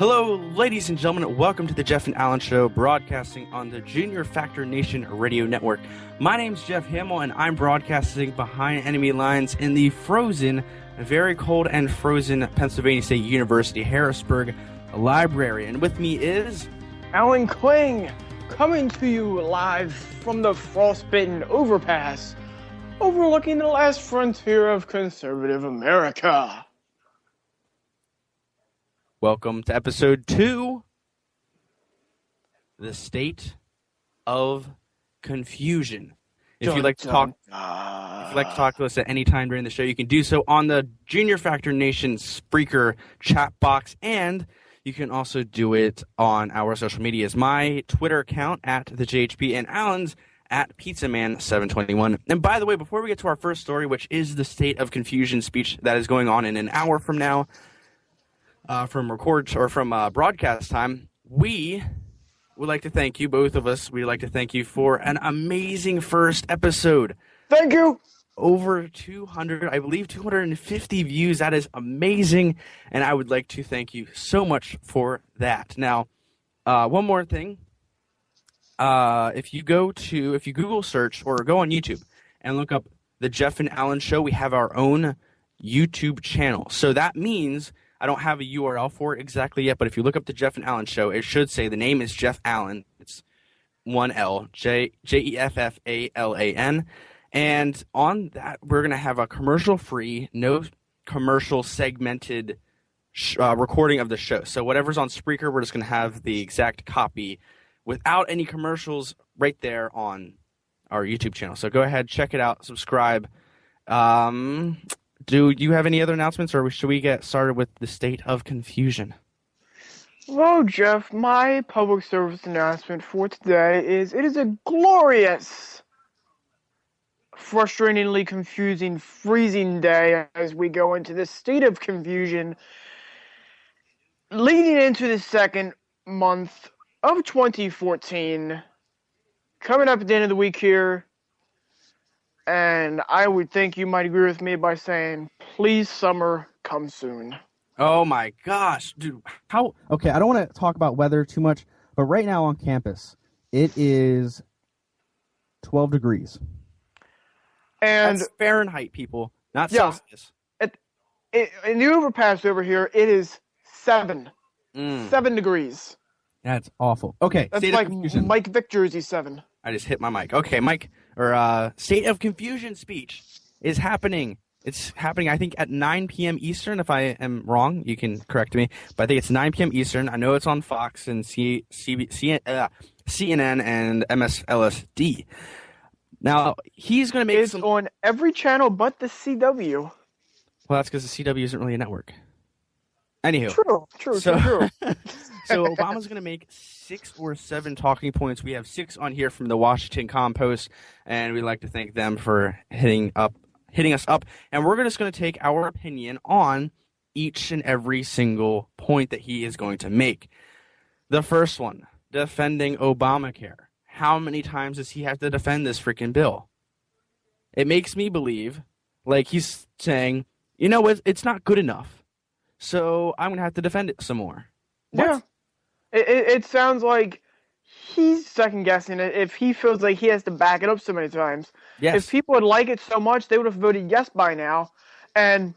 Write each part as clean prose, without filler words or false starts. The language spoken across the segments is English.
Hello, ladies and gentlemen. Welcome to the Jeff and Alan Show, broadcasting on the Junior Factor Nation Radio Network. My name's Jeff Hamill, and I'm broadcasting behind enemy lines in the frozen, very cold and frozen Pennsylvania State University, Harrisburg Library. And with me is... Alan Kling, coming to you live from the frostbitten overpass, overlooking the last frontier of conservative America. Welcome to episode 2, The State of Confusion. If you'd like to talk to us at any time during the show, you can do so on the Junior Factor Nation Spreaker chat box, and you can also do it on our social medias. My Twitter account at the JHP and Alan's at Pizzaman721. And by the way, before we get to our first story, which is the State of Confusion speech that is going on in an hour from now, from broadcast time, we would like to thank you, both of us. We'd like to thank you for an amazing first episode. Thank you. Over 200, I believe 250 views. That is amazing, and I would like to thank you so much for that. Now, one more thing. If you Google search or go on YouTube and look up the Jeff and Alan Show, we have our own YouTube channel. So that means I don't have a URL for it exactly yet, but if you look up the Jeff and Alan Show, it should say the name is Jeff Allen. It's one L, Jefffalan. And on that, we're going to have a commercial-free, no commercial segmented recording of the show. So whatever's on Spreaker, we're just going to have the exact copy without any commercials right there on our YouTube channel. So go ahead, check it out, subscribe. Do you have any other announcements, or should we get started with the State of Confusion? Well, Jeff, my public service announcement for today is it is a glorious, frustratingly confusing, freezing day as we go into the State of Confusion leading into the second month of 2014. Coming up at the end of the week here. And I would think you might agree with me by saying, please, summer, come soon. Oh, my gosh. Dude, okay, I don't want to talk about weather too much, but right now on campus, it is 12 degrees. And that's Fahrenheit, people, not Celsius. In the overpass over here, it is 7. 7 degrees. That's awful. Okay, that's like Mike Vick jersey 7. I just hit my mic. Okay, State of Confusion speech is happening. It's happening, I think, at 9 p.m. Eastern. If I am wrong, you can correct me. But I think it's 9 p.m. Eastern. I know it's on Fox and CNN and MSLSD. Now, he's going to make It's on every channel but the CW. Well, that's because the CW isn't really a network. Anywho. True. So Obama's going to make 6 or 7 talking points. We have 6 on here from the Washington Compost, and we'd like to thank them for hitting us up. And we're just going to take our opinion on each and every single point that he is going to make. The first one, defending Obamacare. How many times does he have to defend this freaking bill? It makes me believe, like he's saying, you know what, it's not good enough, so I'm going to have to defend it some more. What? Yeah. It sounds like he's second-guessing it if he feels like he has to back it up so many times. Yes. If people would like it so much, they would have voted yes by now. And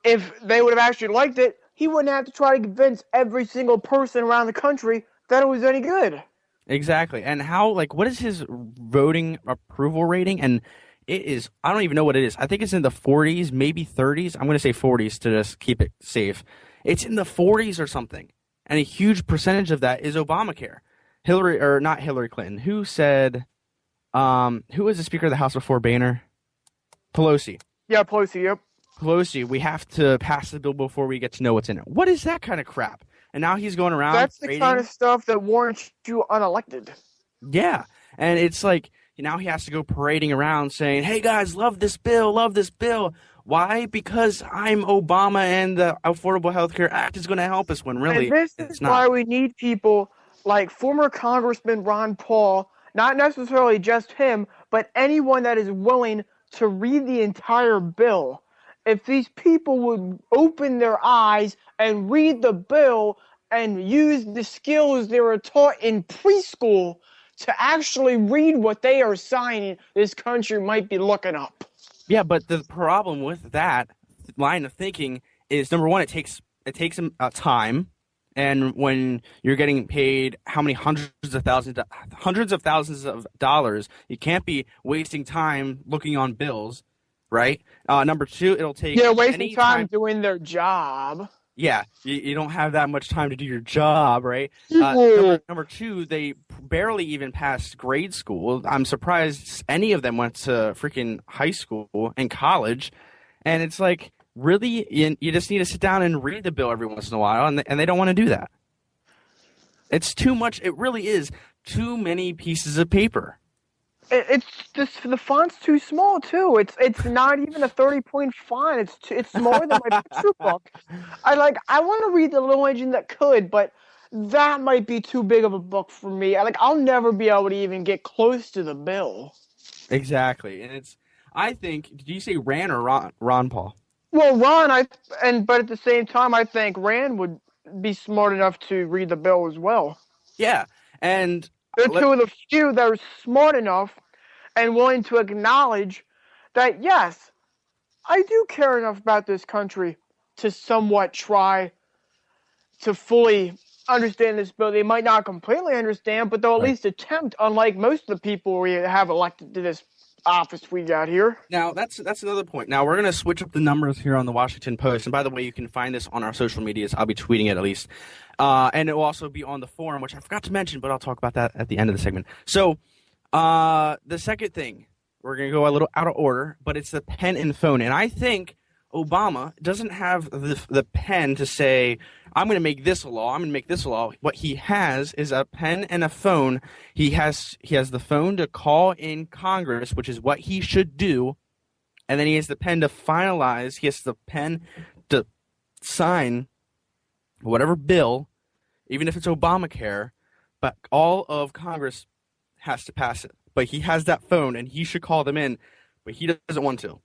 if they would have actually liked it, he wouldn't have to try to convince every single person around the country that it was any good. Exactly. And what is his voting approval rating? And it is, I don't even know what it is. I think it's in the 40s, maybe 30s. I'm going to say 40s to just keep it safe. It's in the 40s or something. And a huge percentage of that is Obamacare. Not Hillary Clinton. Who said, who was the Speaker of the House before Boehner? Pelosi. Yeah, Pelosi, yep. Pelosi, we have to pass the bill before we get to know what's in it. What is that kind of crap? And now he's going around. That's the kind of stuff that warrants you unelected. Yeah. And it's like, now he has to go parading around saying, hey guys, love this bill, love this bill. Why? Because I'm Obama and the Affordable Health Care Act is going to help us, when really and this is why we need people like former Congressman Ron Paul, not necessarily just him, but anyone that is willing to read the entire bill if these people would open their eyes and read the bill and use the skills they were taught in preschool to actually read what they are signing, this country might be looking up. Yeah, but the problem with that line of thinking is, number one, it takes time, and when you're getting paid how many hundreds of thousands of dollars, you can't be wasting time looking on bills, right? Number two, it'll take wasting time doing their job. Yeah, you don't have that much time to do your job, right? Number two, they barely even passed grade school. I'm surprised any of them went to freaking high school and college. And it's like, really, you just need to sit down and read the bill every once in a while, and they don't want to do that. It's too much. It really is too many pieces of paper. It's just, the font's too small too. It's not even a 30-point font. It's smaller than my picture book. I want to read the Little Engine That Could, but that might be too big of a book for me. I'll never be able to even get close to the bill. Exactly, and I think. Did you say Rand or Ron Paul? Well, Ron, but at the same time, I think Rand would be smart enough to read the bill as well. Yeah, and they're two of the few that are smart enough and willing to acknowledge that, yes, I do care enough about this country to somewhat try to fully understand this bill. They might not completely understand, but they'll at least attempt, unlike most of the people we have elected to this office we got here. Now, that's another point. Now, we're going to switch up the numbers here on the Washington Post. And by the way, you can find this on our social medias. I'll be tweeting it at least. And it will also be on the forum, which I forgot to mention, but I'll talk about that at the end of the segment. So, the second thing, we're going to go a little out of order, but it's the pen and phone. And I think Obama doesn't have the pen to say, I'm going to make this a law, I'm going to make this a law. What he has is a pen and a phone. He has the phone to call in Congress, which is what he should do. And then he has the pen to finalize. He has the pen to sign whatever bill, even if it's Obamacare, but all of Congress has to pass it. But he has that phone, and he should call them in, but he doesn't want to.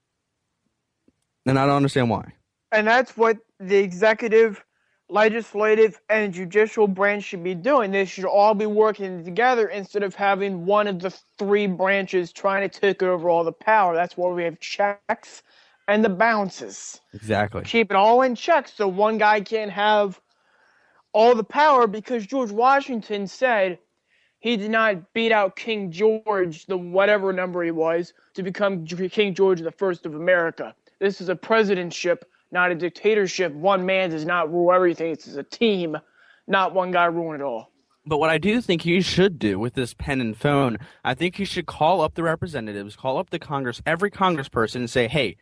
And I don't understand why. And that's what the executive, legislative, and judicial branch should be doing. They should all be working together instead of having one of the three branches trying to take over all the power. That's why we have checks and the balances. Exactly. Keep it all in check so one guy can't have all the power, because George Washington said he did not beat out King George, the whatever number he was, to become King George the First of America. This is a presidentship, not a dictatorship. One man does not rule everything. It's a team, not one guy ruling it all. But what I do think he should do with this pen and phone, I think he should call up the representatives, call up the Congress, every congressperson, and say, hey,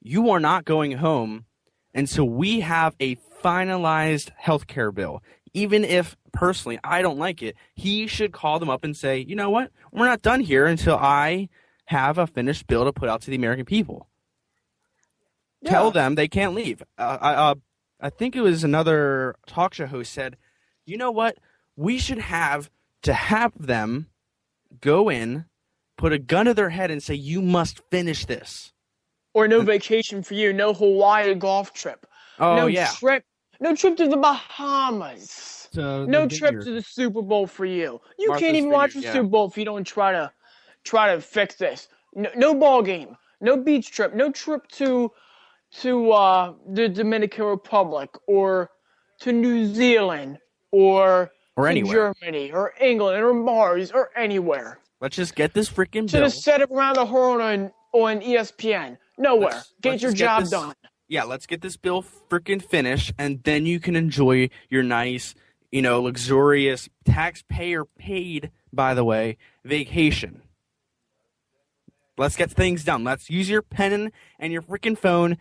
you are not going home until we have a finalized health care bill. Even if, personally, I don't like it, he should call them up and say, you know what, we're not done here until I have a finished bill to put out to the American people. Yeah. Tell them they can't leave. I think it was another talk show host said, you know what, we should have them go in, put a gun to their head and say, you must finish this. Or no vacation for you, no Hawaii golf trip. Oh, No trip to the Bahamas. No trip to the Super Bowl for you. You can't even watch the Super Bowl if you don't try to fix this. No ball game. No beach trip. No trip to the Dominican Republic or to New Zealand or anywhere. Germany or England or Mars or anywhere. Let's just get this freaking bill. To just set it around the horn on ESPN. Nowhere. Get your job done. Yeah, let's get this bill freaking finished, and then you can enjoy your nice, luxurious, taxpayer-paid, by the way, vacation. Let's get things done. Let's use your pen and your freaking phone.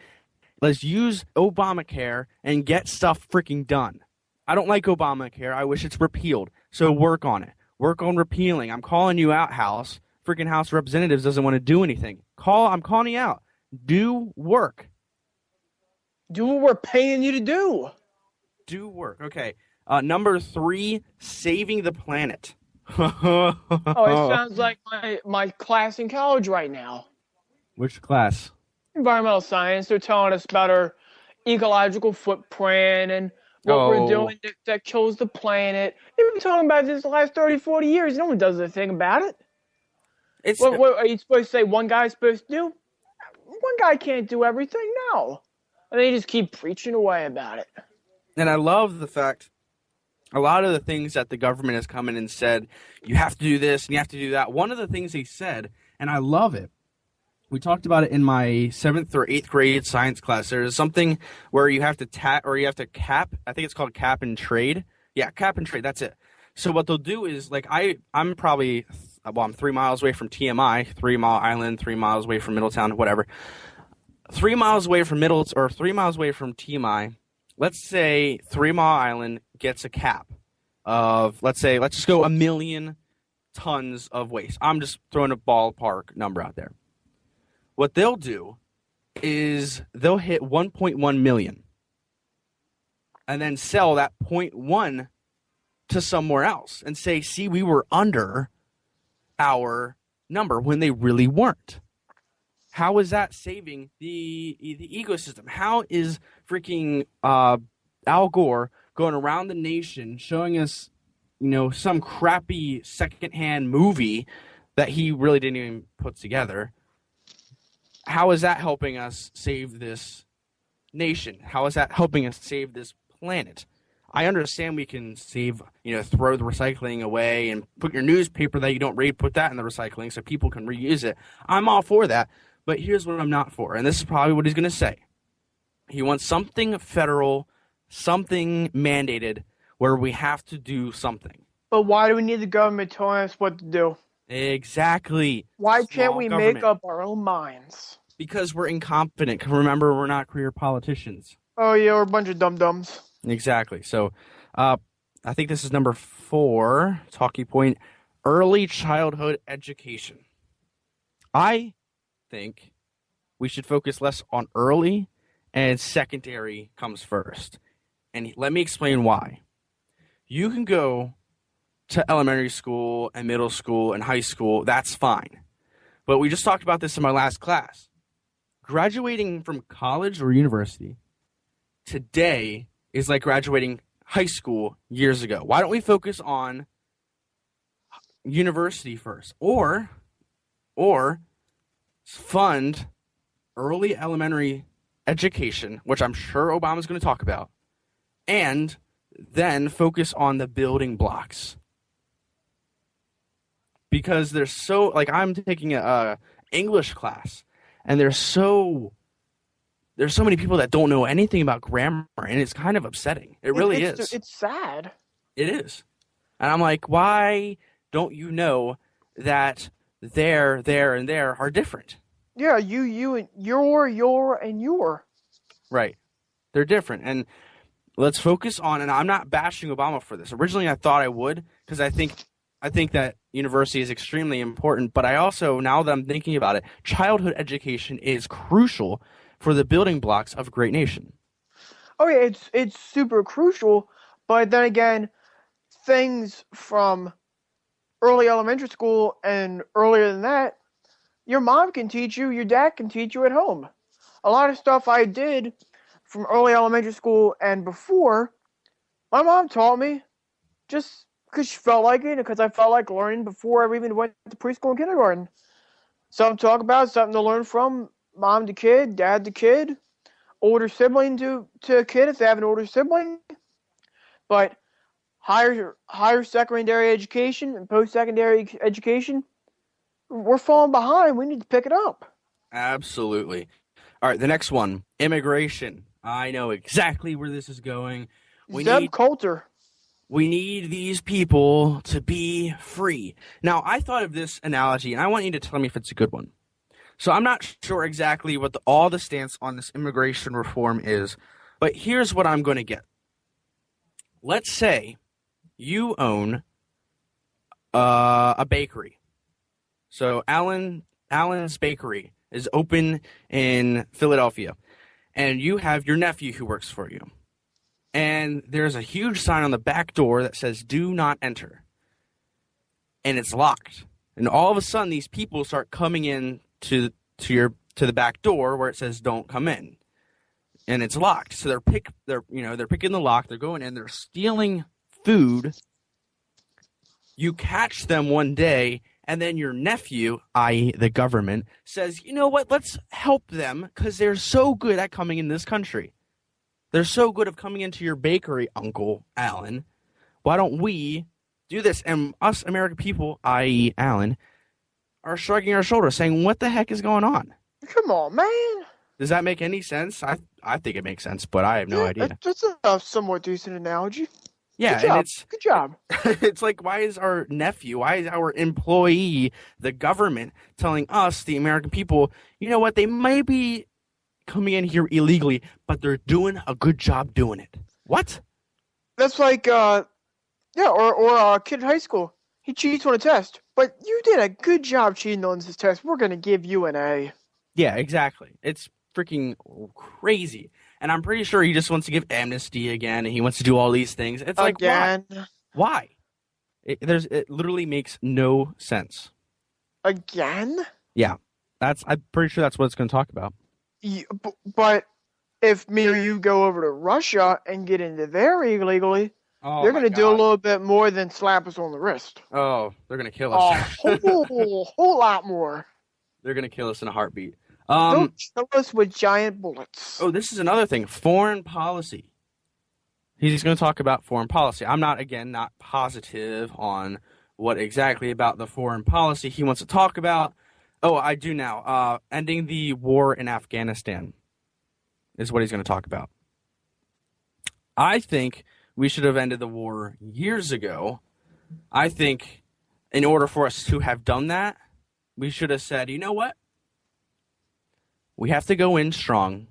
Let's use Obamacare and get stuff freaking done. I don't like Obamacare. I wish it's repealed. So work on it. Work on repealing. I'm calling you out, House. Freaking House of Representatives doesn't want to do anything. I'm calling you out. Do work. Do what we're paying you to do. Do work. Okay. Number 3, saving the planet. It sounds like my class in college right now. Which class? environmental science. They're telling us about our ecological footprint and what we're doing that kills the planet. They've been talking about this the last 30, 40 years. No one does a thing about it. What are you supposed to say one guy's supposed to do? One guy can't do everything, no. And they just keep preaching away about it. And I love the fact a lot of the things that the government has come in and said, you have to do this and you have to do that. One of the things they said, and I love it, we talked about it in my 7th or 8th grade science class. There's something where you have to cap. I think it's called cap and trade. Yeah, cap and trade. That's it. So what they'll do is, like, I'm 3 miles away from TMI, 3 Mile Island, 3 miles away from Middletown, whatever. 3 miles away from 3 miles away from TMI. Let's say 3 Mile Island gets a cap of, let's just go 1 million tons of waste. I'm just throwing a ballpark number out there. What they'll do is they'll hit 1.1 million and then sell that 0.1 to somewhere else and say, see, we were under our number when they really weren't. How is that saving the ecosystem? How is freaking Al Gore going around the nation showing us, some crappy secondhand movie that he really didn't even put together? How is that helping us save this nation? How is that helping us save this planet? I understand we can save, throw the recycling away and put your newspaper that you don't read, put that in the recycling so people can reuse it. I'm all for that. But here's what I'm not for, and this is probably what he's going to say. He wants something federal, something mandated, where we have to do something. But why do we need the government telling us what to do? Exactly. Why can't we make up our own minds? Because we're incompetent. Because remember, we're not career politicians. Oh, yeah, we're a bunch of dum-dums. Exactly. So I think this is number 4, talking point, early childhood education. I think we should focus less on early and secondary comes first. And let me explain why. You can go to elementary school and middle school and high school, that's fine. But we just talked about this in my last class. Graduating from college or university today is like graduating high school years ago. Why don't we focus on university first? Or fund early elementary education, which I'm sure Obama's going to talk about, and then focus on the building blocks. Because there's so, like, I'm taking a English class, and there's so many people that don't know anything about grammar, and it's kind of upsetting. It really is. It's sad. It is. And I'm like, why don't you know that there, and there are different? Yeah, you, and your, and your. Right. They're different. And let's focus on, and I'm not bashing Obama for this. Originally, I thought I would, because I think that university is extremely important. But I also, now that I'm thinking about it, childhood education is crucial for the building blocks of a great nation. Oh, yeah, it's super crucial. But then again, things from early elementary school and earlier than that, your mom can teach you, your dad can teach you at home. A lot of stuff I did from early elementary school and before, my mom taught me just because she felt like it and because I felt like learning before I even went to preschool and kindergarten. Something to talk about, something to learn from, mom to kid, dad to kid, older sibling to a kid if they have an older sibling. But higher secondary education and post-secondary education, we're falling behind. We need to pick it up. Absolutely. All right, the next one, immigration. I know exactly where this is going. Zeb Coulter. We need these people to be free. Now, I thought of this analogy, and I want you to tell me if it's a good one. So I'm not sure exactly what all the stance on this immigration reform is, but here's what I'm going to get. Let's say you own a bakery. So Allen's Bakery is open in Philadelphia, and you have your nephew who works for you. And there's a huge sign on the back door that says, "Do not enter." And it's locked. And all of a sudden, these people start coming in to to the back door where it says "Don't come in," and it's locked. So they're picking the lock. They're going in. They're stealing food. You catch them one day, and then your nephew, i.e. the government, says, "You know what? Let's help them because they're so good at coming in this country. They're so good at coming into your bakery, Uncle Alan. Why don't we do this?" And us American people, i.e. Alan, are shrugging our shoulders, saying, "What the heck is going on?" Come on, man. Does that make any sense? I think it makes sense, but I have no idea. That's a somewhat decent analogy. Yeah, good job. It's like, why is our employee, the government, telling us, the American people, you know what, they may be coming in here illegally, but they're doing a good job doing it. What? That's like, or a kid in high school. He cheats on a test, but you did a good job cheating on this test. We're going to give you an A. Yeah, exactly. It's freaking crazy. And I'm pretty sure he just wants to give amnesty again, and he wants to do all these things. It's like, again. Why? It literally makes no sense. Again? Yeah. I'm pretty sure that's what it's going to talk about. Yeah, but if me or you go over to Russia and get into there illegally, they're going to do a little bit more than slap us on the wrist. Oh, they're going to kill us. A whole lot more. They're going to kill us in a heartbeat. They'll kill us with giant bullets. Oh, this is another thing. Foreign policy. He's going to talk about foreign policy. I'm not positive on what exactly about the foreign policy he wants to talk about. Oh, I do now. Ending the war in Afghanistan is what he's going to talk about. I think we should have ended the war years ago. I think in order for us to have done that, we should have said, you know what? We have to go in strong,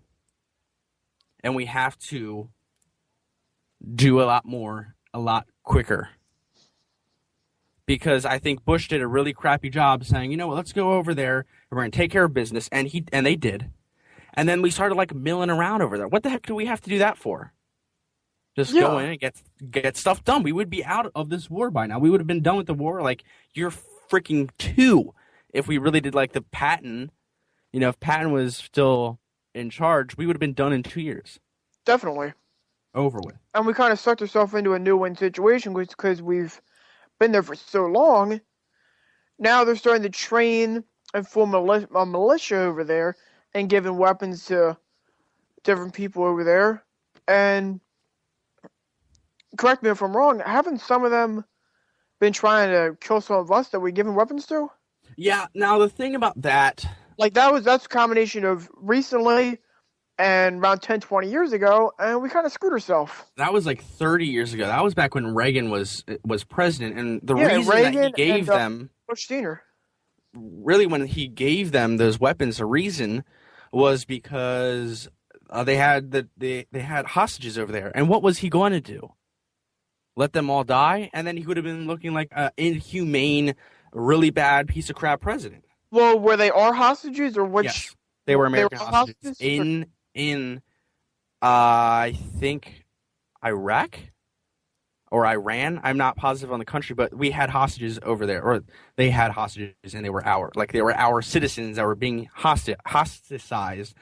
and we have to do a lot more, a lot quicker. Because I think Bush did a really crappy job saying, you know what, let's go over there, and we're going to take care of business, and they did. And then we started like milling around over there. What the heck do we have to do that for? Just go in and get stuff done. We would be out of this war by now. We would have been done with the war like year freaking 2 if we really did like the Patton. You know, if Patton was still in charge, we would have been done in 2 years. Definitely. Over with. And we kind of sucked ourselves into a new win situation because we've been there for so long. Now they're starting to train and form a militia over there and giving weapons to different people over there. And correct me if I'm wrong, haven't some of them been trying to kill some of us that we're giving weapons to? Yeah, now the thing about that... Like, that's a combination of recently and around 10, 20 years ago, and we kind of screwed ourselves. That was like 30 years ago. That was back when Reagan was president, and the reason Reagan that he gave them... Bush Sr. Really, when he gave them those weapons, the reason was because they had hostages over there. And what was he going to do? Let them all die? And then he would have been looking like an inhumane, really bad piece of crap president. Well, were they our hostages or which? Yes, they were American hostages in I think Iraq or Iran. I'm not positive on the country, but we had hostages over there, or they had hostages, and they were our citizens that were being hosticized.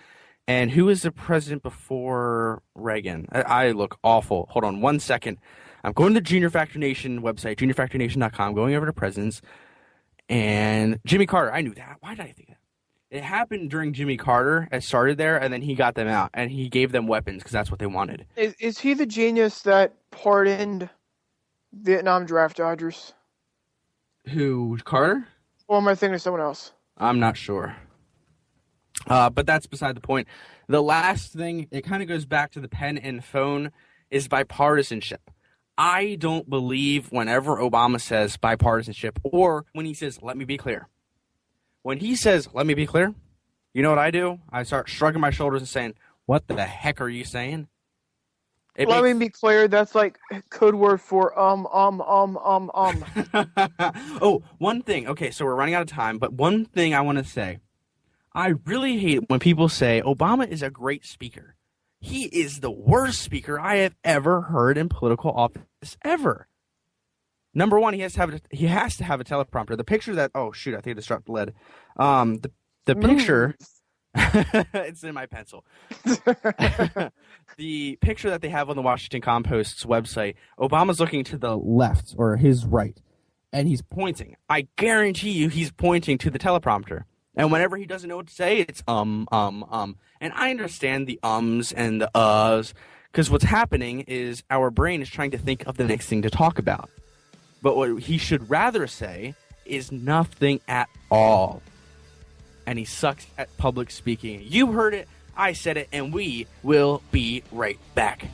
And who was the president before Reagan? I look awful. Hold on 1 second. I'm going to the Junior Factor Nation website, juniorfactornation.com, going over to presidents. And Jimmy Carter, I knew that. Why did I think that? It happened during Jimmy Carter. It started there, and then he got them out, and he gave them weapons because that's what they wanted. Is he the genius that pardoned Vietnam draft dodgers? Who, Carter? Or am I thinking of someone else? I'm not sure. But that's beside the point. The last thing, it kind of goes back to the pen and phone, is bipartisanship. I don't believe whenever Obama says bipartisanship, or when he says, let me be clear. When he says, let me be clear, you know what I do? I start shrugging my shoulders and saying, what the heck are you saying? Let me be clear, that's like code word for Oh, one thing. Okay, so we're running out of time, but one thing I want to say. I really hate when people say Obama is a great speaker. He is the worst speaker I have ever heard in political office ever. Number one, he has to have a teleprompter. The picture that I think I just dropped the lead. The picture It's in my pencil. The picture that they have on the Washington Compost's website, Obama's looking to the left or his right, and he's pointing. I guarantee you he's pointing to the teleprompter. And whenever he doesn't know what to say, it's And I understand the ums and the uhs, because what's happening is our brain is trying to think of the next thing to talk about. But what he should rather say is nothing at all. And he sucks at public speaking. You heard it, I said it, and we will be right back.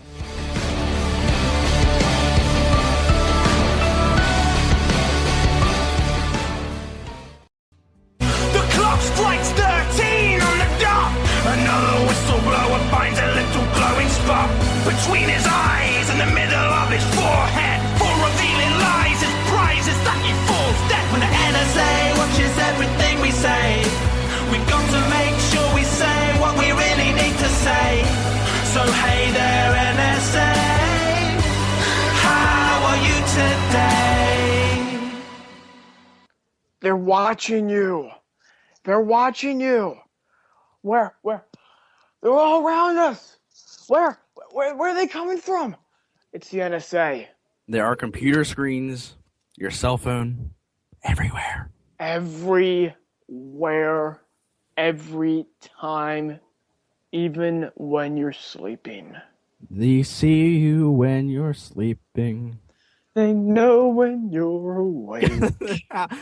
The clock strikes 13 on the dot. Another whistleblower finds a little glowing spot between his eyes and the middle of his forehead. For revealing lies, his prize is that he falls dead. When the NSA watches everything we say, we've got to make sure we say what we really need to say. So hey there, NSA, how are you today? They're watching you. They're watching you. Where? They're all around us. Where are they coming from? It's the NSA. There are computer screens, your cell phone, everywhere. Everywhere. Every time. Even when you're sleeping. They see you when you're sleeping. They know when you're awake.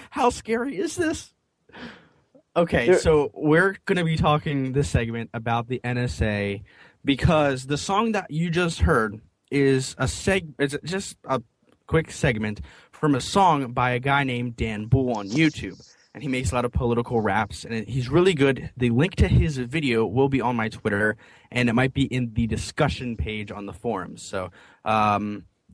How scary is this? Okay, so we're going to be talking this segment about the NSA because the song that you just heard is it's just a quick segment from a song by a guy named Dan Bull on YouTube. And he makes a lot of political raps, and he's really good. The link to his video will be on my Twitter, and it might be in the discussion page on the forums. So, I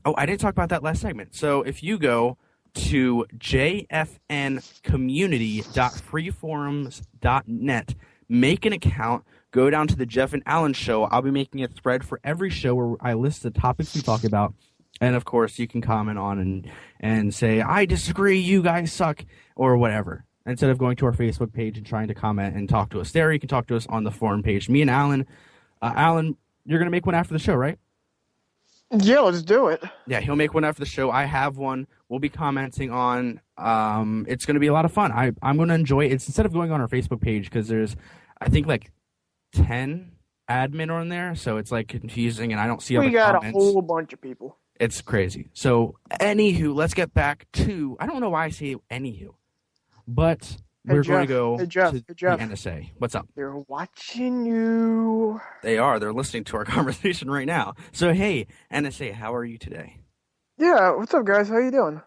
didn't talk about that last segment. So if you go to jfncommunity.freeforums.net, make an account, go down to the Jeff and Alan Show. I'll be making a thread for every show where I list the topics we talk about. And, of course, you can comment on and say, I disagree, you guys suck, or whatever. Instead of going to our Facebook page and trying to comment and talk to us there, you can talk to us on the forum page. Me and Alan. Alan, you're going to make one after the show, right? Yeah, let's do it. Yeah, he'll make one after the show. I have one. We'll be commenting on. It's going to be a lot of fun. I'm going to enjoy it. It's instead of going on our Facebook page because there's, I think, like 10 admin on there, so it's like confusing, and I don't see other comments. We got a whole bunch of people. It's crazy. So, anywho, let's get back to. I don't know why I say anywho, but we're going to go to the NSA. What's up? They're watching you. They are. They're listening to our conversation right now. So, hey, NSA, how are you today? Yeah, what's up, guys? How you doing?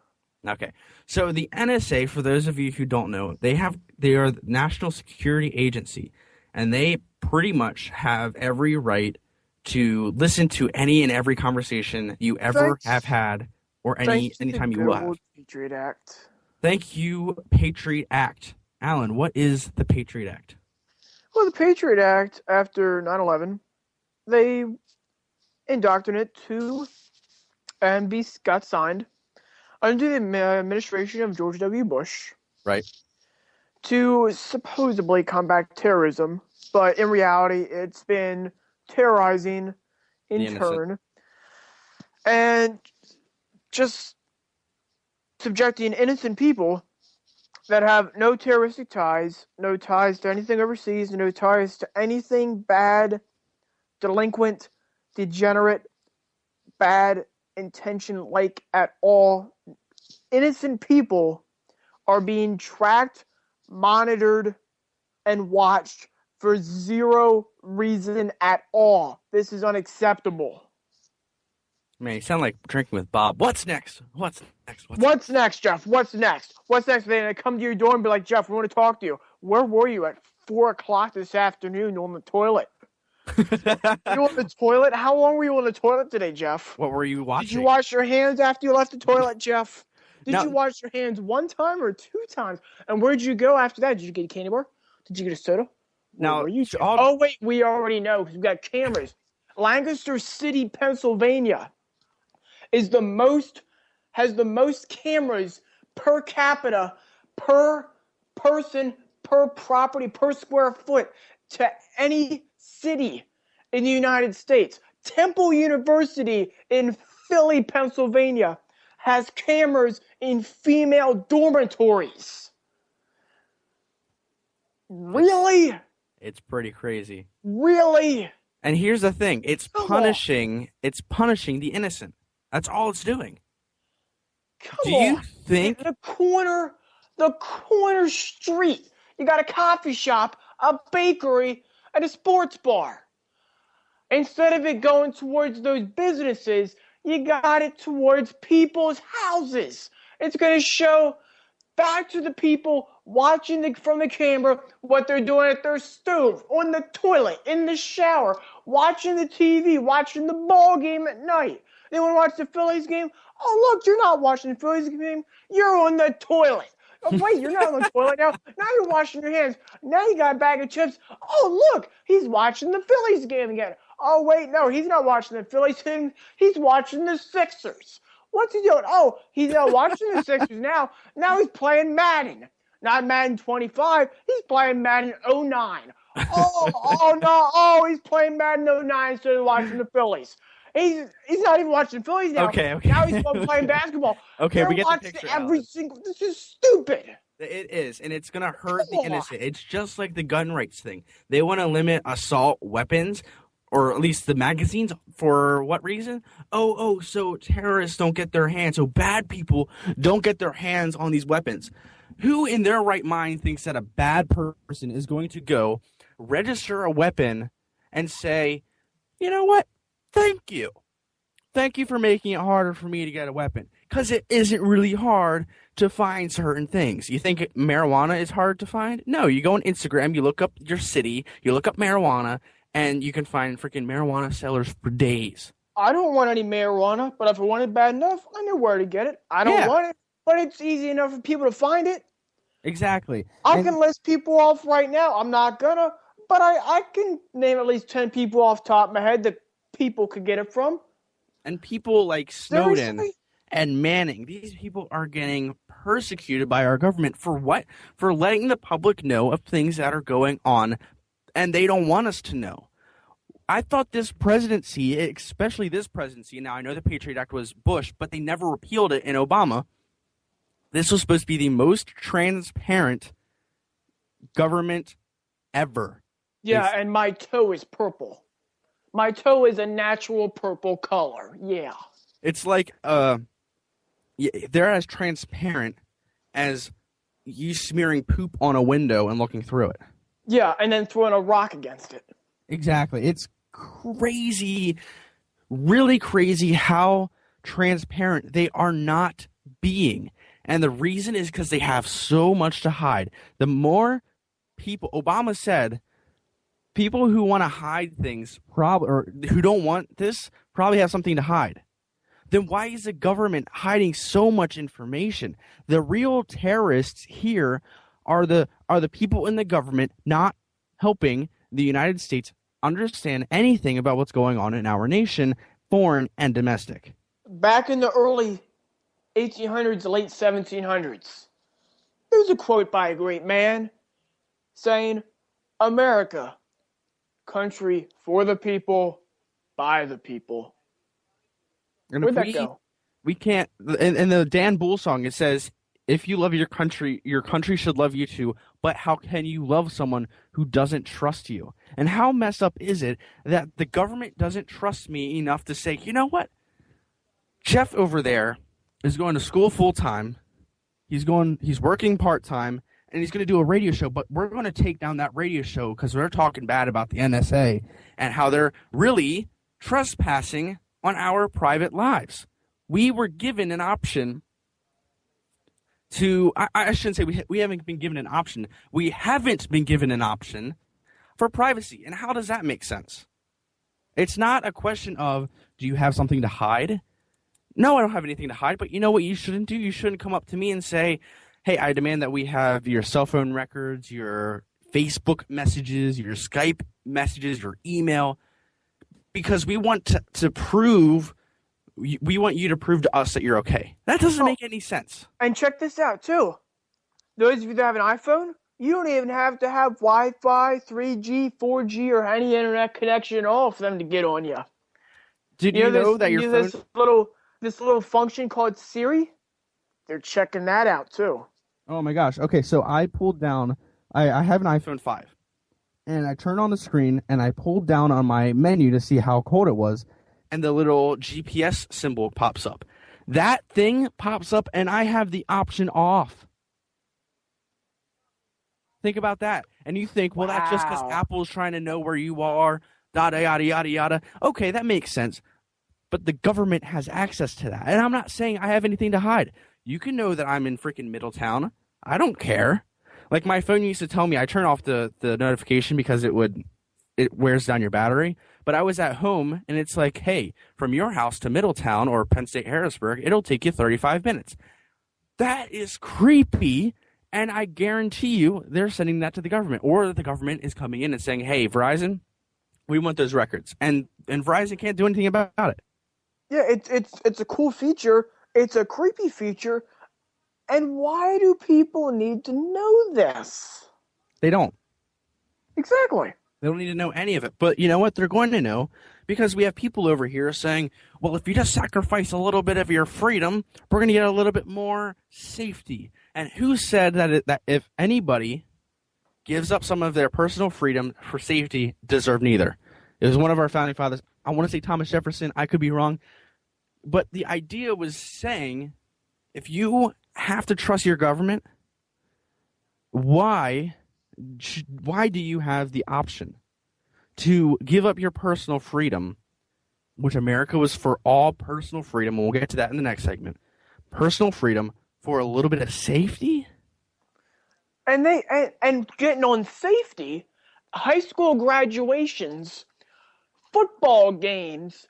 Okay. So, the NSA, for those of you who don't know, they are the National Security Agency, and they pretty much have every right to listen to any and every conversation you ever have had or anytime you will have. Patriot Act. Thank you, Patriot Act. Alan, what is the Patriot Act? Well, the Patriot Act, after 9/11, they indoctrinated to and got signed under the administration of George W. Bush. Right. To supposedly combat terrorism, but in reality, it's been terrorizing in turn and just subjecting innocent people that have no terroristic ties, no ties to anything overseas, no ties to anything bad, delinquent, degenerate, bad intention like at all. Innocent people are being tracked, monitored, and watched for zero reason at all. This is unacceptable. Man, you sound like drinking with Bob. What's next? What's next, Jeff? What's next? They come to your door and be like, Jeff, we want to talk to you. Where were you at 4 o'clock this afternoon on the toilet? You on the toilet? How long were you on the toilet today, Jeff? What were you watching? Did you wash your hands after you left the toilet, Jeff? Did you wash your hands 1 time or 2 times? And where'd you go after that? Did you get a candy bar? Did you get a soda? Oh, wait, we already know because we got cameras. Lancaster City, Pennsylvania has the most cameras per capita, per person, per property, per square foot to any city in the United States. Temple University in Philly, Pennsylvania has cameras in female dormitories. Really? It's pretty crazy. Really? And here's the thing. It's punishing the innocent. That's all it's doing. Do you think the corner street, you got a coffee shop, a bakery, and a sports bar. Instead of it going towards those businesses, you got it towards people's houses. It's going to show back to the people watching from the camera what they're doing at their stove, on the toilet, in the shower, watching the TV, watching the ball game at night. They want to watch the Phillies game. Oh, look, you're not watching the Phillies game. You're on the toilet. Oh, wait, you're not on the toilet now. Now you're washing your hands. Now you got a bag of chips. Oh, look, he's watching the Phillies game again. Oh, wait, no, he's not watching the Phillies game. He's watching the Sixers. What's he doing? Oh, he's not watching the Sixers now. Now he's playing Madden. Not Madden 25. He's playing Madden 09. Oh, no. Oh, he's playing Madden 09 instead of watching the Phillies. He's not even watching the Phillies now. Okay. Now he's playing basketball. Okay, we get the picture. This is stupid. It is, and it's going to hurt the innocent. It's just like the gun rights thing. They want to limit assault weapons, or at least the magazines, for what reason? So terrorists don't get their hands, so bad people don't get their hands on these weapons. Who in their right mind thinks that a bad person is going to go register a weapon and say, you know what? Thank you. Thank you for making it harder for me to get a weapon. Because it isn't really hard to find certain things. You think marijuana is hard to find? No, you go on Instagram, you look up your city, you look up marijuana, and you can find freaking marijuana sellers for days. I don't want any marijuana, but if I want it bad enough, I know where to get it. I don't want it, but it's easy enough for people to find it. Exactly. I can list people off right now. I'm not gonna, but I can name at least 10 people off the top of my head that people could get it from. And people like Snowden Seriously? and Manning, these people are getting persecuted by our government for what? For letting the public know of things that are going on, and they don't want us to know. I thought this presidency, especially this presidency, now I know the Patriot Act was Bush, but they never repealed it in Obama. This was supposed to be the most transparent government ever. Yeah, and my toe is purple. My toe is a natural purple color. Yeah. It's like they're as transparent as you smearing poop on a window and looking through it. Yeah, and then throwing a rock against it. Exactly. It's crazy, really crazy how transparent they are not being. And the reason is because they have so much to hide. The more people, Obama said, people who want to hide things, or who don't want this, probably have something to hide. Then why is the government hiding so much information? The real terrorists here are the people in the government not helping the United States understand anything about what's going on in our nation, foreign and domestic. Back in the early 1800s, late 1700s, there's a quote by a great man saying, "America, country for the people, by the people." And where'd that go? We can't. In the Dan Bull song, it says, "If you love your country should love you too. But how can you love someone who doesn't trust you?" And how messed up is it that the government doesn't trust me enough to say, you know what? Jeff over there is going to school full time. He's working part time, and he's going to do a radio show. But we're going to take down that radio show because they're talking bad about the NSA and how they're really trespassing on our private lives. We were given an option to, I shouldn't say we haven't been given an option. We haven't been given an option for privacy. And how does that make sense? It's not a question of, do you have something to hide? No, I don't have anything to hide. But you know what you shouldn't do? You shouldn't come up to me and say, hey, I demand that we have your cell phone records, your Facebook messages, your Skype messages, your email, because we want to prove, we want you to prove to us that you're okay. That doesn't make any sense. And check this out, too. Those of you that have an iPhone, You don't even have to have Wi-Fi, 3G, 4G, or any internet connection at all for them to get on you. Did you know that your phone... this little function called Siri? They're checking that out too. Oh my gosh. Okay, so I pulled down. I have an iPhone 5, and I turned on the screen and I pulled down on my menu to see how cold it was, and the little GPS symbol pops up. That thing pops up, and I have the option off. Think about that. And you think, well, that's just because Apple's trying to know where you are, yada, yada, yada, yada. Okay, that makes sense. But the government has access to that. And I'm not saying I have anything to hide. You can know that I'm in freaking Middletown. I don't care. Like, my phone used to tell me, I turn off the notification because it wears down your battery. But I was at home, and it's like, hey, from your house to Middletown or Penn State Harrisburg, it'll take you 35 minutes. That is creepy. And I guarantee you they're sending that to the government, or the government is coming in and saying, hey, Verizon, we want those records. And Verizon can't do anything about it. Yeah, it's a cool feature. It's a creepy feature. And why do people need to know this? They don't. Exactly. They don't need to know any of it. But you know what? They're going to know, because we have people over here saying, well, if you just sacrifice a little bit of your freedom, we're going to get a little bit more safety. And who said that if anybody gives up some of their personal freedom for safety, deserve neither? It was one of our founding fathers. I want to say Thomas Jefferson. I could be wrong. But the idea was saying, if you have to trust your government, why do you have the option to give up your personal freedom, which America was for all personal freedom, and we'll get to that in the next segment, personal freedom for a little bit of safety? And getting on safety, high school graduations, football games,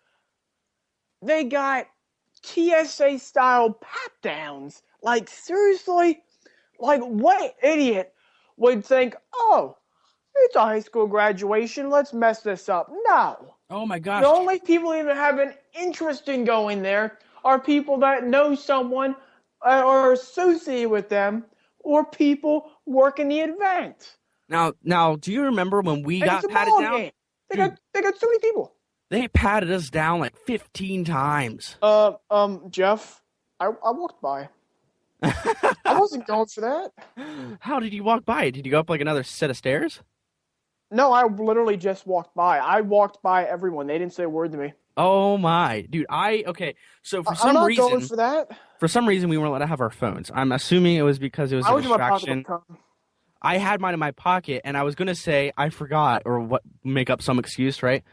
they got TSA-style pat-downs. Like, seriously? Like, what idiot would think, oh, it's a high school graduation, let's mess this up? No. Oh, my gosh. The only people even have an interest in going there are people that know someone or are associated with them, or people working the event. Now, do you remember when we got patted down? Game. They got so many people. They patted us down like 15 times. Jeff, I walked by. I wasn't going for that. How did you walk by? Did you go up like another set of stairs? No, I literally just walked by. I walked by everyone. They didn't say a word to me. Oh my, dude! So for some I'm not reason, going for that. For some reason, we weren't allowed to have our phones. I'm assuming it was because it was a distraction. I had mine in my pocket, and I was gonna say I forgot or make up some excuse, right?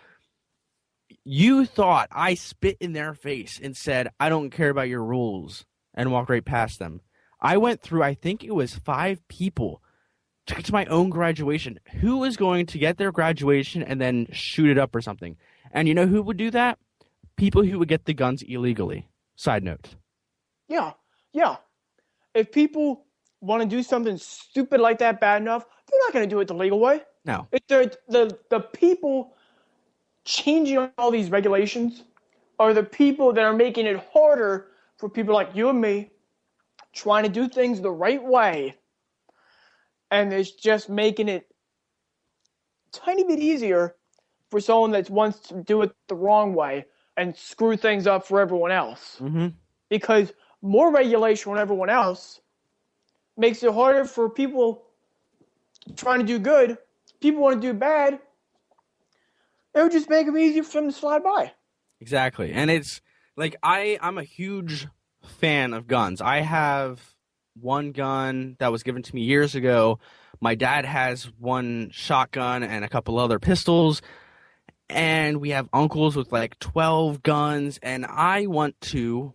You thought I spit in their face and said, I don't care about your rules, and walked right past them. I went through, I think it was 5 people to get to my own graduation. Who was going to get their graduation and then shoot it up or something? And you know who would do that? People who would get the guns illegally. Side note. Yeah. If people want to do something stupid like that bad enough, they're not going to do it the legal way. No. If the people changing all these regulations are the people that are making it harder for people like you and me trying to do things the right way, and it's just making it a tiny bit easier for someone that wants to do it the wrong way and screw things up for everyone else. Mm-hmm. Because more regulation on everyone else makes it harder for people trying to do good. People want to do bad. It would just make them easier for them to slide by. Exactly. And it's like I'm a huge fan of guns. I have one gun that was given to me years ago. My dad has one shotgun and a couple other pistols. And we have uncles with like 12 guns. And I want to,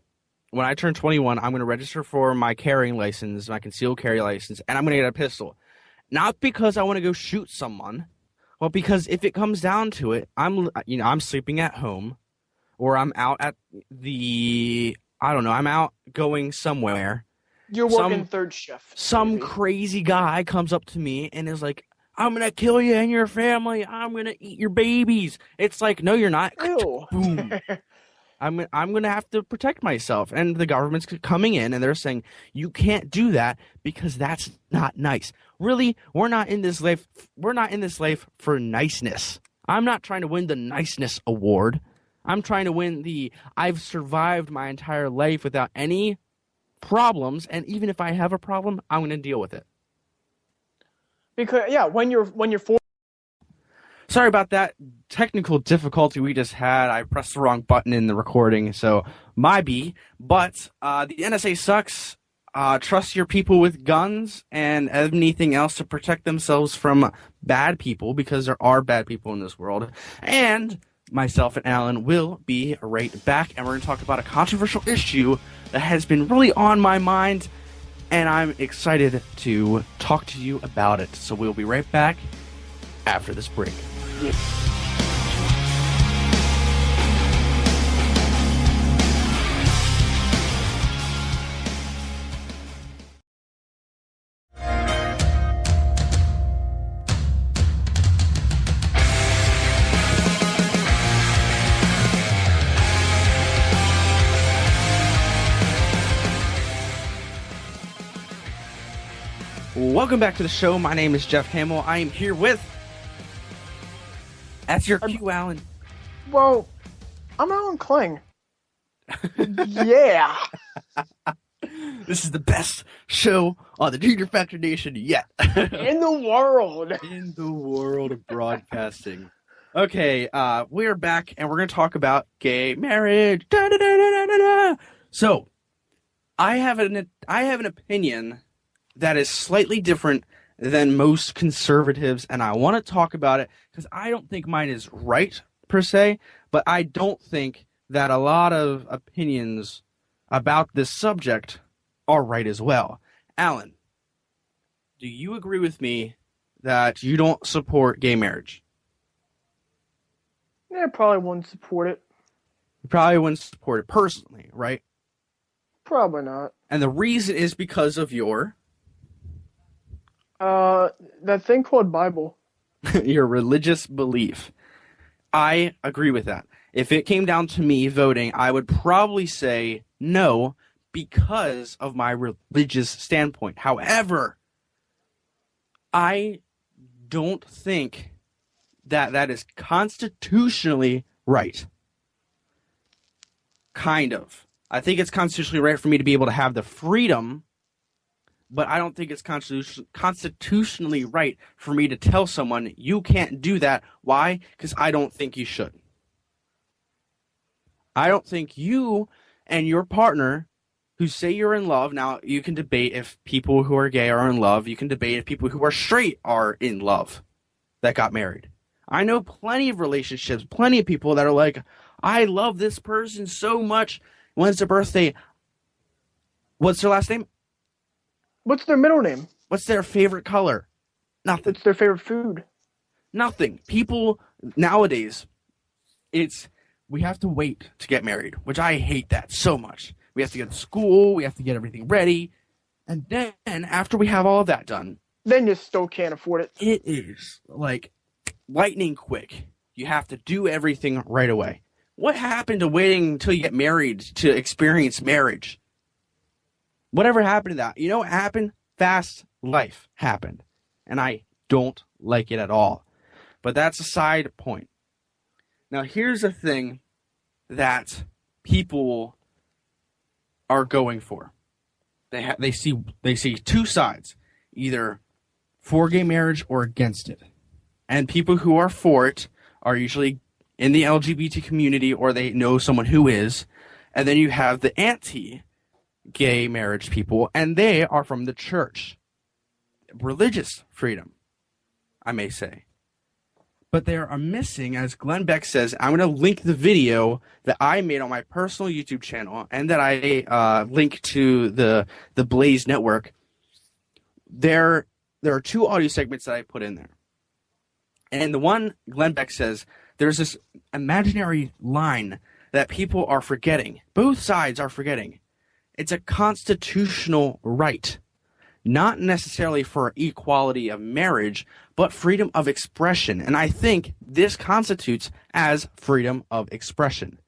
when I turn 21, I'm going to register for my carrying license, my concealed carry license, and I'm going to get a pistol. Not because I want to go shoot someone. Well, because if it comes down to it, I'm sleeping at home, or I'm out at I'm out going somewhere. You're working third shift. Some crazy guy comes up to me and is like, I'm going to kill you and your family. I'm going to eat your babies. It's like, no, you're not. Ew. Boom. I'm going to have to protect myself. And the government's coming in and they're saying, you can't do that because that's not nice. Really, we're not in this life for niceness. I'm not trying to win the niceness award. I'm trying to win the I've survived my entire life without any problems, and even if I have a problem, I'm going to deal with it. Because when you're Sorry about that technical difficulty we just had. I pressed the wrong button in the recording, so my B. But the NSA sucks. Trust your people with guns and anything else to protect themselves from bad people, because there are bad people in this world. And myself and Alan will be right back, and we're going to talk about a controversial issue that has been really on my mind, and I'm excited to talk to you about it. So we'll be right back after this break. Welcome back to the show. My name is Jeff Hamill. I am here with... That's your cue, Alan. Well, I'm Alan Kling. Yeah. This is the best show on the Junior Factor Nation yet. In the world. In the world of broadcasting. Okay, we're back, and we're going to talk about gay marriage. Da, da, da, da, da, da. So, I have an opinion that is slightly different than most conservatives, and I want to talk about it because I don't think mine is right per se, but I don't think that a lot of opinions about this subject are right as well. Alan, do you agree with me that you don't support gay marriage? Yeah, I probably wouldn't support it. You probably wouldn't support it personally, right? Probably not. And the reason is because of your... that thing called Bible. your religious belief. I agree with that. If it came down to me voting, I would probably say no because of my religious standpoint. However, I don't think that that is constitutionally right. Kind of. I think it's constitutionally right for me to be able to have the freedom, but I don't think it's constitutionally right for me to tell someone, you can't do that. Why? Because I don't think you should. I don't think you and your partner who say you're in love, now you can debate if people who are gay are in love. You can debate if people who are straight are in love that got married. I know plenty of relationships, plenty of people that are like, I love this person so much. When's their birthday? What's their last name? What's their middle name? What's their favorite color? Nothing. What's their favorite food? Nothing. People nowadays, we have to wait to get married, which I hate that so much. We have to get to school, we have to get everything ready, and then after we have all of that done, then you still can't afford it. It is like lightning quick. You have to do everything right away. What happened to waiting until you get married to experience marriage? Whatever happened to that? You know what happened? Fast life happened. And I don't like it at all. But that's a side point. Now, here's a thing that people are going for. They see two sides, either for gay marriage or against it. And people who are for it are usually in the LGBT community, or they know someone who is. And then you have the anti-gay marriage people, and they are from the church. Religious freedom, I may say. But they are missing, as Glenn Beck says, I'm going to link the video that I made on my personal YouTube channel and that I link to the Blaze Network. There are two audio segments that I put in there. And the one, Glenn Beck says, there's this imaginary line that people are forgetting. Both sides are forgetting. It's a constitutional right. Not necessarily for equality of marriage, but freedom of expression. And I think this constitutes as freedom of expression.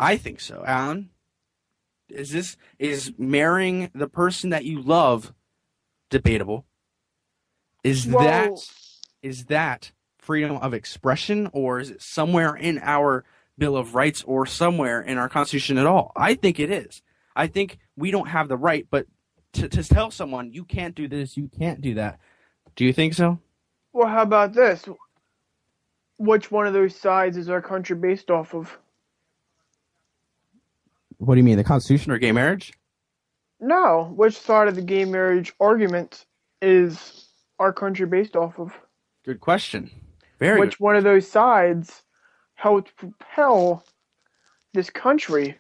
I think so. Alan, is marrying the person that you love debatable? Is that freedom of expression, or is it somewhere in our Bill of Rights or somewhere in our Constitution at all? I think it is. I think we don't have the right, but to tell someone you can't do this, you can't do that. Do you think so? Well, how about this? Which one of those sides is our country based off of? What do you mean, the Constitution or gay marriage? No, which side of the gay marriage argument is our country based off of? Good question. Very Which good. one of those sides helped propel this country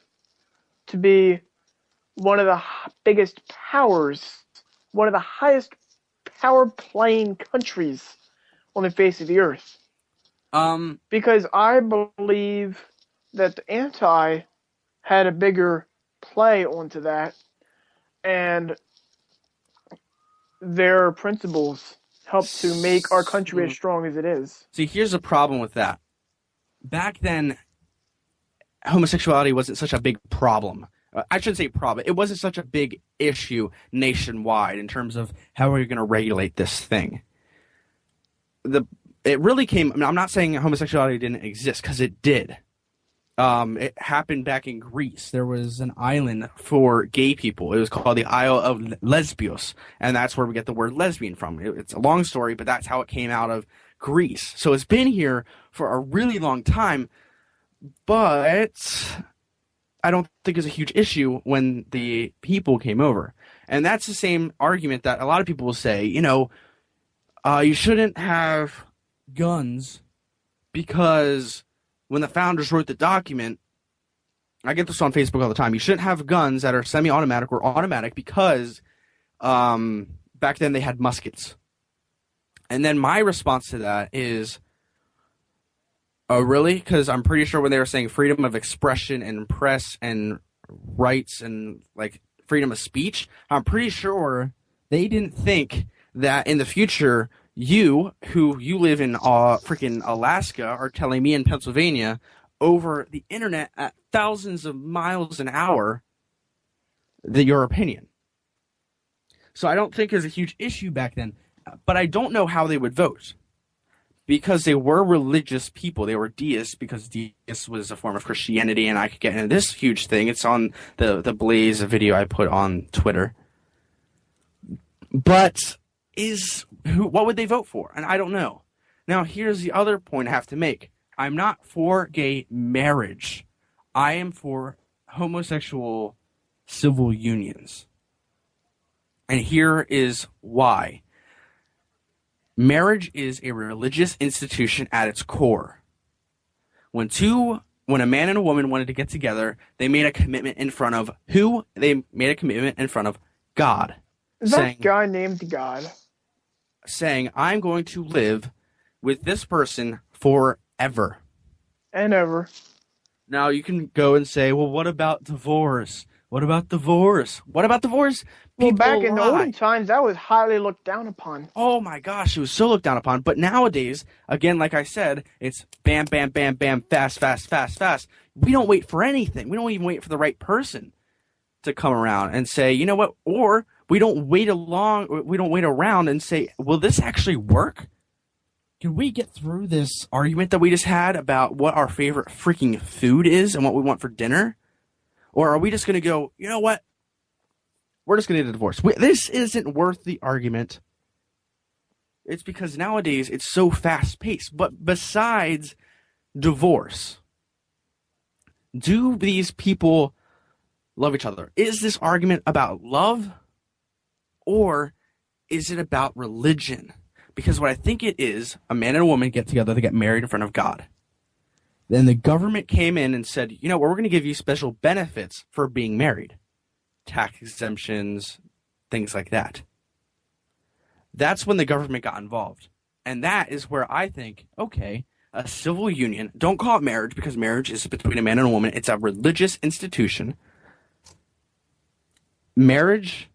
to be one of the biggest powers, one of the highest power playing countries on the face of the earth? Because I believe that the anti had a bigger play onto that, and their principles helped to make our country as strong as it is. See, here's the problem with that. Back then, homosexuality wasn't such a big problem. I shouldn't say problem. It wasn't such a big issue nationwide in terms of how are you going to regulate this thing. It really came. I mean, I'm not saying homosexuality didn't exist, because it did. It happened back in Greece. There was an island for gay people. It was called the Isle of Lesbos, and that's where we get the word lesbian from. It's a long story, but that's how it came out of Greece. So it's been here for a really long time, but I don't think it's a huge issue when the people came over. And that's the same argument that a lot of people will say, you shouldn't have guns because when the founders wrote the document, I get this on Facebook all the time, you shouldn't have guns that are semi-automatic or automatic because back then they had muskets. And then my response to that is, oh, really? Because I'm pretty sure when they were saying freedom of expression and press and rights and like freedom of speech, I'm pretty sure they didn't think that in the future you live in freaking Alaska are telling me in Pennsylvania over the internet at thousands of miles an hour your opinion. So I don't think it was a huge issue back then, but I don't know how they would vote because they were religious people. They were deists because deist was a form of Christianity, and I could get into this huge thing. It's on the Blaze video I put on Twitter. But what would they vote for? And I don't know. Now, here's the other point I have to make. I'm not for gay marriage. I am for homosexual civil unions. And here is why. Marriage is a religious institution at its core. When a man and a woman wanted to get together, they made a commitment in front of who? They made a commitment in front of God. Is that guy named God? Saying, I'm going to live with this person forever. And ever. Now, you can go and say, well, what about divorce? What about divorce? What about divorce? Well, back in the olden times, that was highly looked down upon. Oh, my gosh, it was so looked down upon. But nowadays, again, like I said, it's bam, bam, bam, bam, fast, fast, fast, fast. We don't wait for anything. We don't even wait for the right person to come around and say, you know what? Or we don't wait around and say, will this actually work? Can we get through this argument that we just had about what our favorite freaking food is and what we want for dinner? Or are we just going to go, you know what? We're just going to get a divorce. This isn't worth the argument. It's because nowadays it's so fast-paced. But besides divorce, do these people love each other? Is this argument about love? Or is it about religion? Because what I think it is, a man and a woman get together, they get married in front of God. Then the government came in and said, you know, we're going to give you special benefits for being married. Tax exemptions, things like that. That's when the government got involved. And that is where I think, okay, a civil union, don't call it marriage because marriage is between a man and a woman. It's a religious institution. Marriage,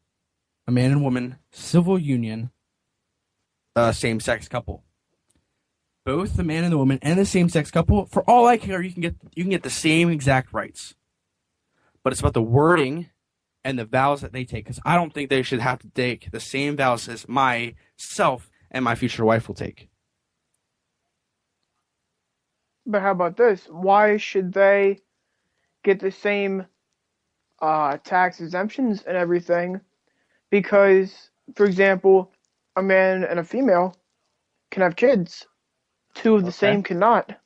a man and woman, civil union, same-sex couple. both the man and the woman and the same-sex couple, for all I care, you can get the same exact rights. But it's about the wording and the vows that they take, because I don't think they should have to take the same vows as myself and my future wife will take. But how about this? Why should they get the same tax exemptions and everything? Because, for example, a man and a female can have kids. Two of the same cannot.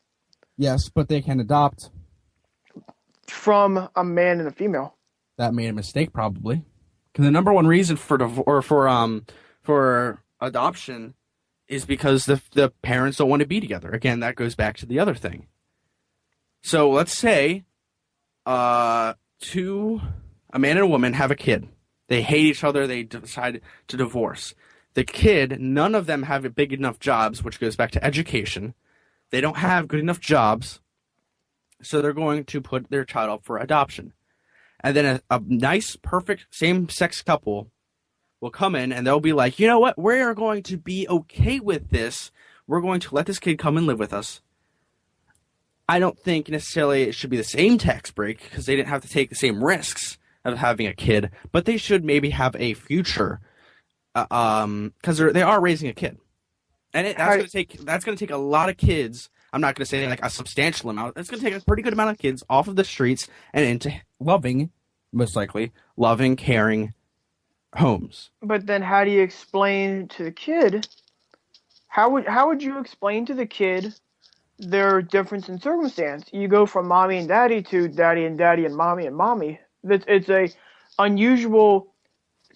Yes, but they can adopt. From a man and a female. That made a mistake, probably. Because the number one reason for adoption is because the parents don't want to be together. Again, that goes back to the other thing. So let's say a man and a woman have a kid. They hate each other. They decide to divorce. The kid, none of them have big enough jobs, which goes back to education. They don't have good enough jobs, so they're going to put their child up for adoption. And then a nice, perfect, same-sex couple will come in, and they'll be like, you know what? We're going to be okay with this. We're going to let this kid come and live with us. I don't think necessarily it should be the same tax break, because they didn't have to take the same risks of having a kid, but they should maybe have a future, because they are raising a kid. And that's going to take a lot of kids. I'm not going to say like a substantial amount. It's going to take a pretty good amount of kids off of the streets and into most likely loving, caring homes. But then, how do you explain to the kid? How would you explain to the kid their difference in circumstance? You go from mommy and daddy to daddy and daddy and mommy. It's a unusual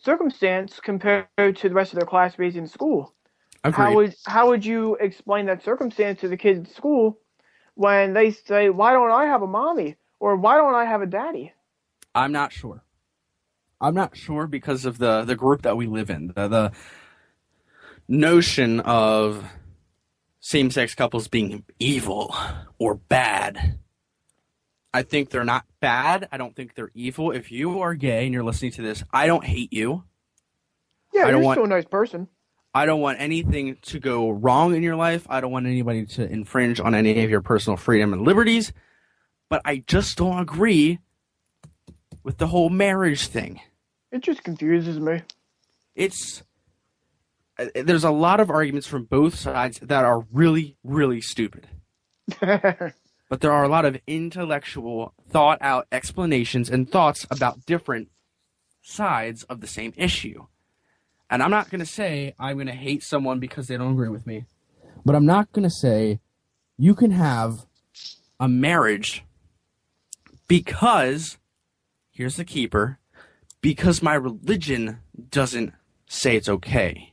circumstance compared to the rest of their classmates in school. Agreed. How would you explain that circumstance to the kids at school when they say, why don't I have a mommy? Or why don't I have a daddy? I'm not sure. I'm not sure because of the group that we live in. The notion of same-sex couples being evil or bad. I think they're not bad. I don't think they're evil. If you are gay and you're listening to this, I don't hate you. Yeah, you're still a nice person. I don't want anything to go wrong in your life. I don't want anybody to infringe on any of your personal freedom and liberties. But I just don't agree with the whole marriage thing. It just confuses me. There's a lot of arguments from both sides that are really, really stupid. But there are a lot of intellectual, thought-out explanations and thoughts about different sides of the same issue. And I'm not going to say I'm going to hate someone because they don't agree with me. But I'm not going to say you can have a marriage because, here's the keeper, because my religion doesn't say it's okay.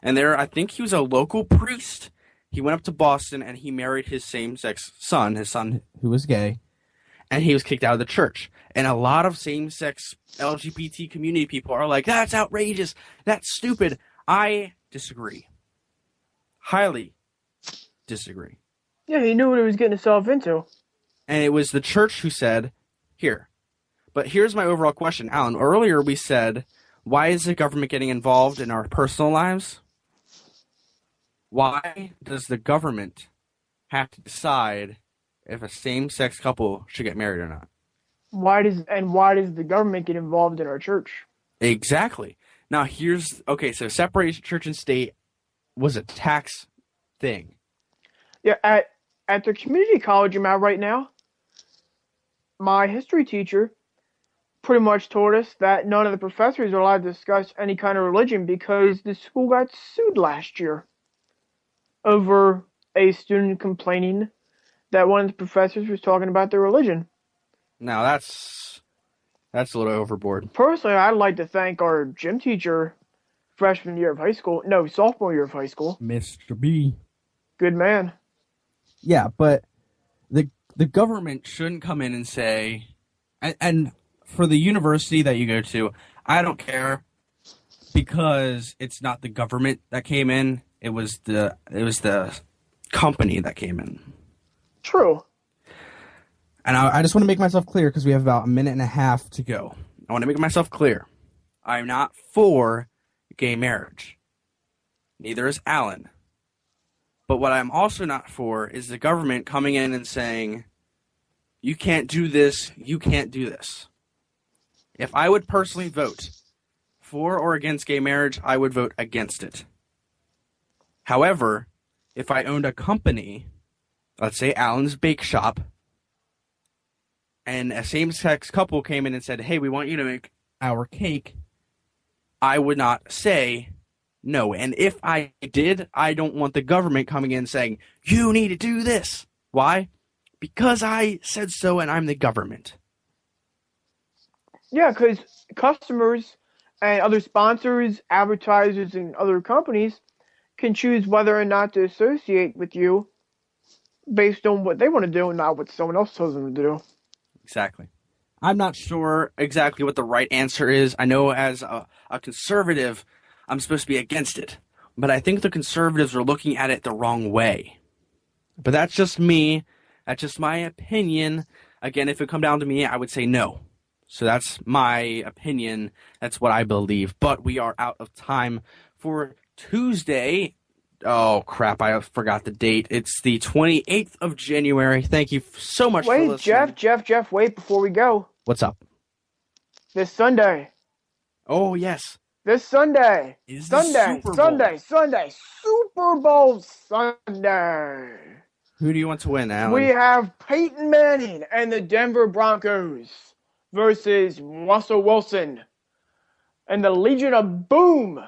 And I think he was a local priest. He went up to Boston and he married his same-sex son, his son who was gay, and he was kicked out of the church. And a lot of same-sex LGBT community people are like, that's outrageous, that's stupid. I disagree. Highly disagree. Yeah, he knew what he was getting himself into. And it was the church who said, here. But here's my overall question, Alan. Earlier we said, why is the government getting involved in our personal lives? Why does the government have to decide if a same-sex couple should get married or not? Why does the government get involved in our church? Exactly. Now so separation of church and state was a tax thing. Yeah, at the community college I'm at right now, my history teacher pretty much told us that none of the professors are allowed to discuss any kind of religion because the school got sued last year over a student complaining that one of the professors was talking about their religion. Now that's a little overboard. Personally, I'd like to thank our gym teacher sophomore year of high school, Mr. B. Good man. Yeah, but the government shouldn't come in and say, and for the university that you go to, I don't care because it's not the government that came in, it was the company that came in. True. And I just want to make myself clear because we have about a minute and a half to go. I want to make myself clear. I'm not for gay marriage. Neither is Alan. But what I'm also not for is the government coming in and saying, you can't do this, you can't do this. If I would personally vote for or against gay marriage, I would vote against it. However, if I owned a company, let's say Alan's Bake Shop, and a same-sex couple came in and said, hey, we want you to make our cake, I would not say no. And if I did, I don't want the government coming in saying, you need to do this. Why? Because I said so and I'm the government. Yeah, because customers and other sponsors, advertisers, and other companies can choose whether or not to associate with you based on what they want to do and not what someone else tells them to do. Exactly. I'm not sure exactly what the right answer is. I know as a conservative, I'm supposed to be against it. But I think the conservatives are looking at it the wrong way. But that's just me. That's just my opinion. Again, if it come down to me, I would say no. So that's my opinion. That's what I believe. But we are out of time for Tuesday. Oh, crap. I forgot the date. It's the 28th of January. Thank you so much for listening. Wait, Jeff, wait before we go. What's up? This Sunday. Oh, yes. This Sunday. Is the Super Bowl. Sunday. Super Bowl Sunday. Who do you want to win, Alan? We have Peyton Manning and the Denver Broncos versus Russell Wilson and the Legion of Boom,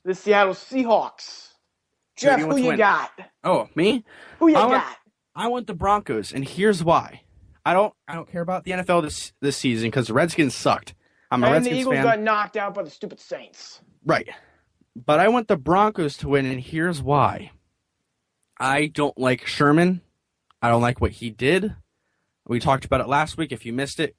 the Seattle Seahawks. Jeff, who you got? Oh, me? Who you got? I want the Broncos, and here's why. I don't care about the NFL this season because the Redskins sucked. I'm a Redskins fan. And the Eagles got knocked out by the stupid Saints. Right. But I want the Broncos to win, and here's why. I don't like Sherman. I don't like what he did. We talked about it last week. If you missed it,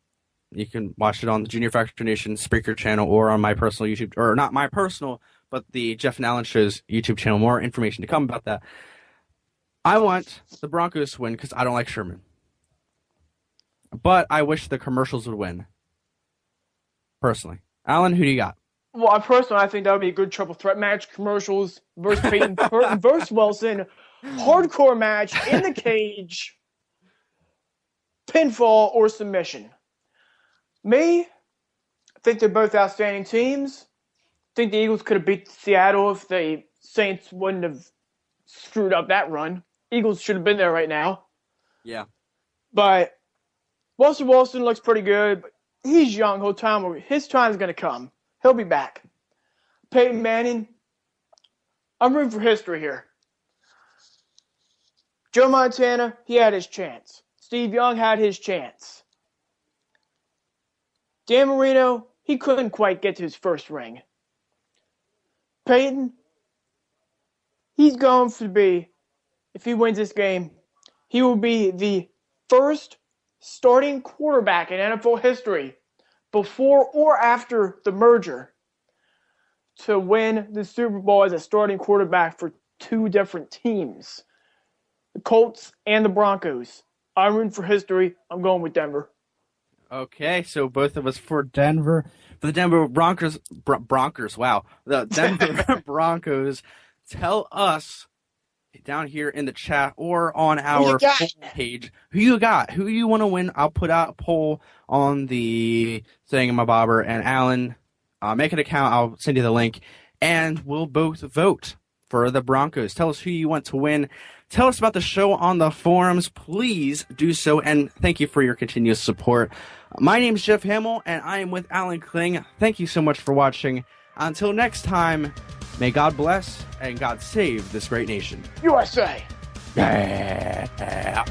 you can watch it on the Junior Factor Nation Spreaker channel or on my personal YouTube, or not my personal, but the Jeff and Alan Show's YouTube channel. More information to come about that. I want the Broncos to win because I don't like Sherman. But I wish the commercials would win. Personally. Alan, who do you got? Well, I think that would be a good triple threat match. Commercials versus Peyton versus Wilson. Hardcore match in the cage. Pinfall or submission. Me, I think they're both outstanding teams. I think the Eagles could have beat Seattle if the Saints wouldn't have screwed up that run. Eagles should have been there right now. Yeah. But Russell Wilson looks pretty good. But he's young. His time's going to come. He'll be back. Peyton Manning, I'm rooting for history here. Joe Montana, he had his chance. Steve Young had his chance. Dan Marino, he couldn't quite get to his first ring. Peyton, he's going to be, if he wins this game, he will be the first starting quarterback in NFL history before or after the merger to win the Super Bowl as a starting quarterback for two different teams, the Colts and the Broncos. I'm rooting for history. I'm going with Denver. Okay, so both of us for Denver. For the Denver Broncos, wow. The Denver Broncos, tell us down here in the chat or on our page who you got, who you want to win. I'll put out a poll on the Thingamabobber, and Alan, make an account. I'll send you the link, and we'll both vote for the Broncos. Tell us who you want to win. Tell us about the show on the forums. Please do so, and thank you for your continuous support. My name is Jeff Hamill, and I am with Alan Kling. Thank you so much for watching. Until next time, may God bless and God save this great nation. USA! Yeah.